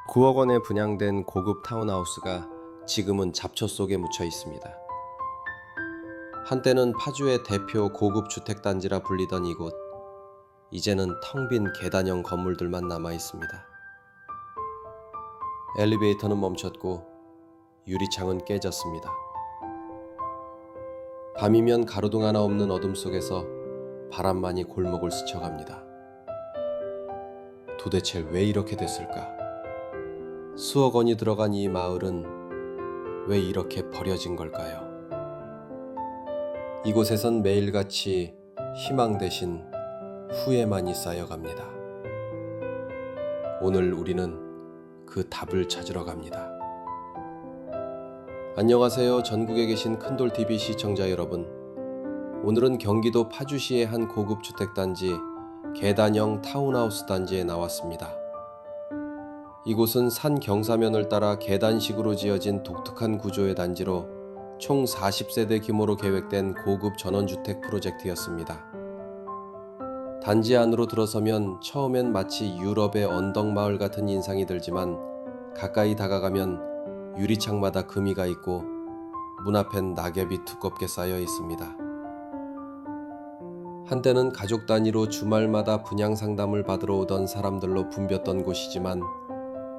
9억 원에 분양된 고급 타운하우스가 지금은 잡초 속에 묻혀 있습니다. 한때는 파주의 대표 고급 주택단지라 불리던 이곳, 이제는 텅 빈 계단형 건물들만 남아 있습니다. 엘리베이터는 멈췄고 유리창은 깨졌습니다. 밤이면 가로등 하나 없는 어둠 속에서 바람만이 골목을 스쳐갑니다. 도대체 왜 이렇게 됐을까? 수억 원이 들어간 이 마을은 왜 이렇게 버려진 걸까요? 이곳에선 매일같이 희망 대신 후회만이 쌓여갑니다. 오늘 우리는 그 답을 찾으러 갑니다. 안녕하세요. 전국에 계신 큰돌TV 시청자 여러분. 오늘은 경기도 파주시의 한 고급 주택단지 계단형 타운하우스 단지에 나왔습니다. 이곳은 산 경사면을 따라 계단식으로 지어진 독특한 구조의 단지로 총 40세대 규모로 계획된 고급 전원주택 프로젝트였습니다. 단지 안으로 들어서면 처음엔 마치 유럽의 언덕마을 같은 인상이 들지만 가까이 다가가면 유리창마다 금이가 있고 문 앞엔 낙엽이 두껍게 쌓여 있습니다. 한때는 가족 단위로 주말마다 분양 상담을 받으러 오던 사람들로 붐볐던 곳이지만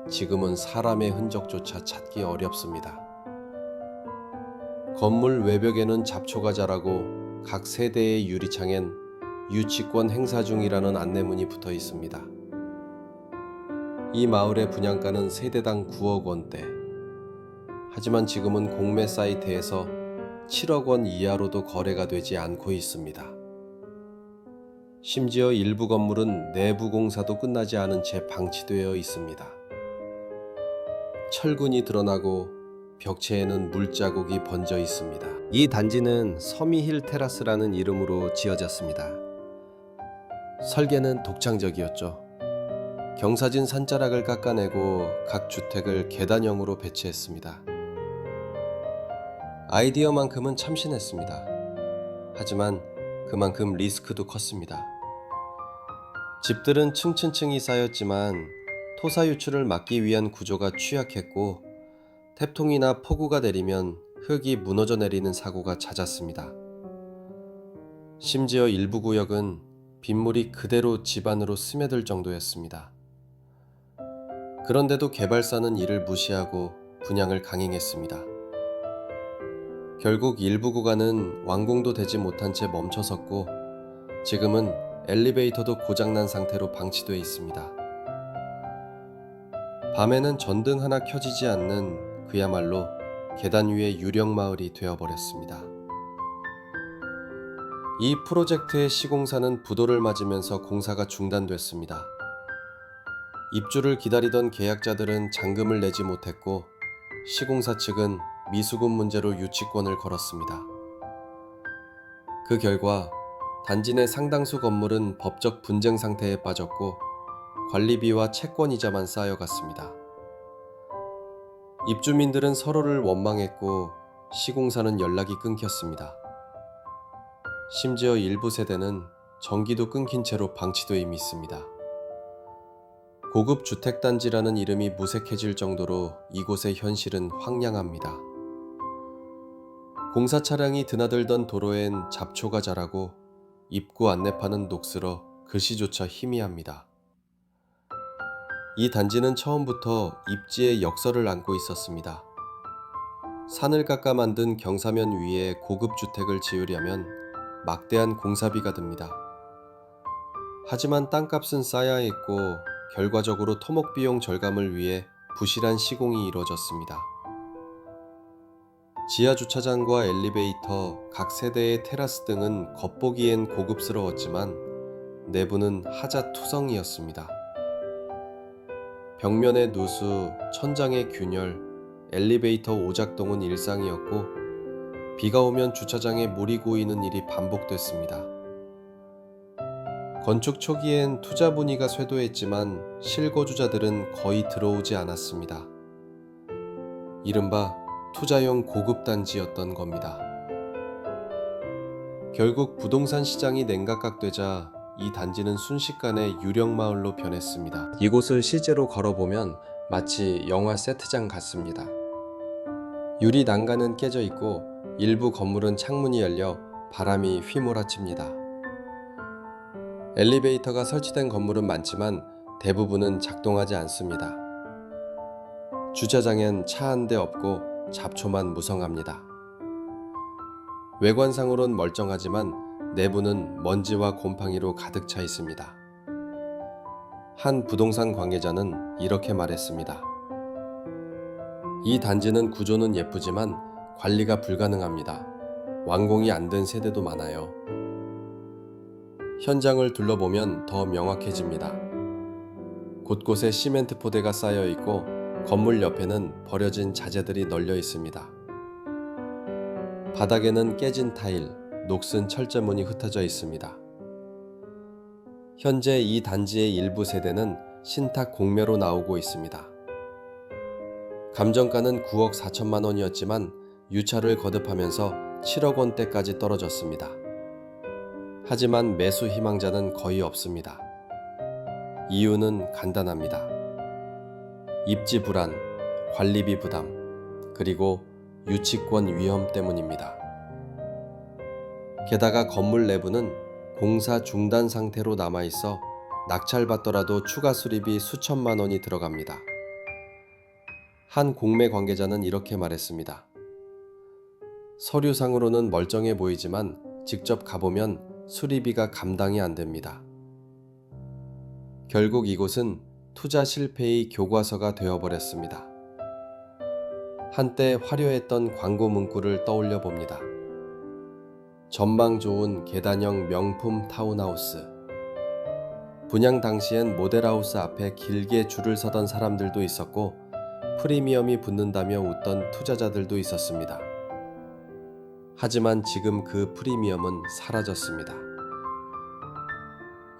지금은 사람의 흔적조차 찾기 어렵습니다. 건물 외벽에는 잡초가 자라고 각 세대의 유리창엔 유치권 행사 중이라는 안내문이 붙어 있습니다. 이 마을의 분양가는 세대당 9억 원대. 하지만 지금은 공매 사이트에서 7억 원 이하로도 거래가 되지 않고 있습니다. 심지어 일부 건물은 내부 공사도 끝나지 않은 채 방치되어 있습니다. 철근이 드러나고 벽체에는 물자국이 번져 있습니다. 이 단지는 서미힐 테라스라는 이름으로 지어졌습니다. 설계는 독창적이었죠. 경사진 산자락을 깎아내고 각 주택을 계단형으로 배치했습니다. 아이디어만큼은 참신했습니다. 하지만 그만큼 리스크도 컸습니다. 집들은 층층층이 쌓였지만 토사 유출을 막기 위한 구조가 취약했고 태풍이나 폭우가 내리면 흙이 무너져 내리는 사고가 잦았습니다. 심지어 일부 구역은 빗물이 그대로 집 안으로 스며들 정도였습니다. 그런데도 개발사는 이를 무시하고 분양을 강행했습니다. 결국 일부 구간은 완공도 되지 못한 채 멈춰섰고 지금은 엘리베이터도 고장난 상태로 방치되어 있습니다. 밤에는 전등 하나 켜지지 않는 그야말로 계단 위의 유령 마을이 되어버렸습니다. 이 프로젝트의 시공사는 부도를 맞으면서 공사가 중단됐습니다. 입주를 기다리던 계약자들은 잔금을 내지 못했고 시공사 측은 미수금 문제로 유치권을 걸었습니다. 그 결과 단지 내 상당수 건물은 법적 분쟁 상태에 빠졌고 관리비와 채권이자만 쌓여갔습니다. 입주민들은 서로를 원망했고 시공사는 연락이 끊겼습니다. 심지어 일부 세대는 전기도 끊긴 채로 방치돼 있습니다. 고급 주택단지라는 이름이 무색해질 정도로 이곳의 현실은 황량합니다. 공사 차량이 드나들던 도로엔 잡초가 자라고 입구 안내판은 녹슬어 글씨조차 희미합니다. 이 단지는 처음부터 입지의 역설을 안고 있었습니다. 산을 깎아 만든 경사면 위에 고급 주택을 지으려면 막대한 공사비가 듭니다. 하지만 땅값은 쌓여 있고 결과적으로 토목 비용 절감을 위해 부실한 시공이 이루어졌습니다. 지하 주차장과 엘리베이터, 각 세대의 테라스 등은 겉보기엔 고급스러웠지만 내부는 하자 투성이었습니다. 벽면의 누수, 천장의 균열, 엘리베이터 오작동은 일상이었고 비가 오면 주차장에 물이 고이는 일이 반복됐습니다. 건축 초기엔 투자 문의가 쇄도했지만 실거주자들은 거의 들어오지 않았습니다. 이른바 투자용 고급 단지였던 겁니다. 결국 부동산 시장이 냉각각되자 이 단지는 순식간에 유령 마을로 변했습니다. 이곳을 실제로 걸어보면 마치 영화 세트장 같습니다. 유리 난간은 깨져 있고 일부 건물은 창문이 열려 바람이 휘몰아칩니다. 엘리베이터가 설치된 건물은 많지만 대부분은 작동하지 않습니다. 주차장엔 차 한 대 없고 잡초만 무성합니다. 외관상으론 멀쩡하지만 내부는 먼지와 곰팡이로 가득 차 있습니다. 한 부동산 관계자는 이렇게 말했습니다. 이 단지는 구조는 예쁘지만 관리가 불가능합니다. 완공이 안 된 세대도 많아요. 현장을 둘러보면 더 명확해집니다. 곳곳에 시멘트 포대가 쌓여 있고 건물 옆에는 버려진 자재들이 널려 있습니다. 바닥에는 깨진 타일, 녹슨 철제문이 흩어져 있습니다. 현재 이 단지의 일부 세대는 신탁 공매로 나오고 있습니다. 감정가는 9억 4천만 원이었지만 유찰을 거듭하면서 7억 원대까지 떨어졌습니다. 하지만 매수 희망자는 거의 없습니다. 이유는 간단합니다. 입지 불안, 관리비 부담, 그리고 유치권 위험 때문입니다. 게다가 건물 내부는 공사 중단 상태로 남아있어 낙찰받더라도 추가 수리비 수천만 원이 들어갑니다. 한 공매 관계자는 이렇게 말했습니다. 서류상으로는 멀쩡해 보이지만 직접 가보면 수리비가 감당이 안 됩니다. 결국 이곳은 투자 실패의 교과서가 되어버렸습니다. 한때 화려했던 광고 문구를 떠올려 봅니다. 전망 좋은 계단형 명품 타운하우스. 분양 당시엔 모델하우스 앞에 길게 줄을 서던 사람들도 있었고 프리미엄이 붙는다며 웃던 투자자들도 있었습니다. 하지만 지금 그 프리미엄은 사라졌습니다.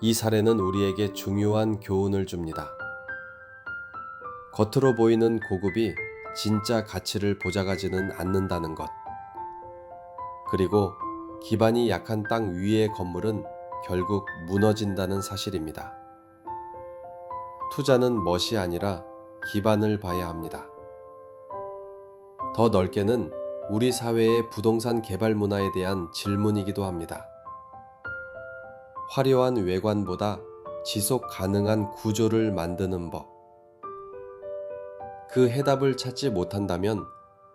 이 사례는 우리에게 중요한 교훈을 줍니다. 겉으로 보이는 고급이 진짜 가치를 보장하지는 않는다는 것. 그리고 기반이 약한 땅 위의 건물은 결국 무너진다는 사실입니다. 투자는 멋이 아니라 기반을 봐야 합니다. 더 넓게는 우리 사회의 부동산 개발 문화에 대한 질문이기도 합니다. 화려한 외관보다 지속 가능한 구조를 만드는 법. 그 해답을 찾지 못한다면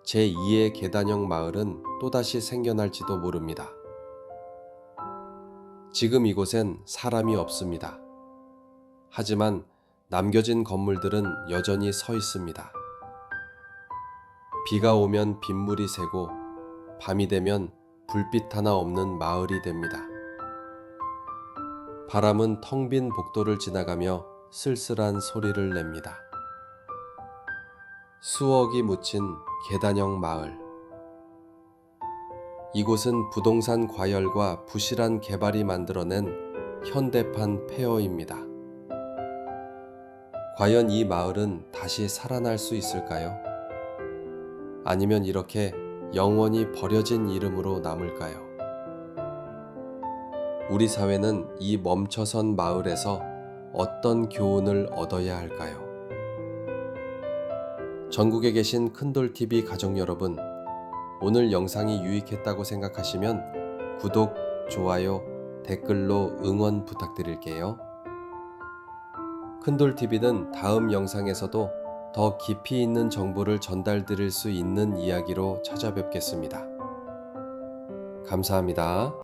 제2의 계단형 마을은 또다시 생겨날지도 모릅니다. 지금 이곳엔 사람이 없습니다. 하지만 남겨진 건물들은 여전히 서 있습니다. 비가 오면 빗물이 새고 밤이 되면 불빛 하나 없는 마을이 됩니다. 바람은 텅 빈 복도를 지나가며 쓸쓸한 소리를 냅니다. 수억이 묻힌 계단형 마을. 이곳은 부동산 과열과 부실한 개발이 만들어낸 현대판 폐허입니다. 과연 이 마을은 다시 살아날 수 있을까요? 아니면 이렇게 영원히 버려진 이름으로 남을까요? 우리 사회는 이 멈춰선 마을에서 어떤 교훈을 얻어야 할까요? 전국에 계신 큰돌TV 가족 여러분, 오늘 영상이 유익했다고 생각하시면 구독, 좋아요, 댓글로 응원 부탁드릴게요. 큰돌TV는 다음 영상에서도 더 깊이 있는 정보를 전달드릴 수 있는 이야기로 찾아뵙겠습니다. 감사합니다.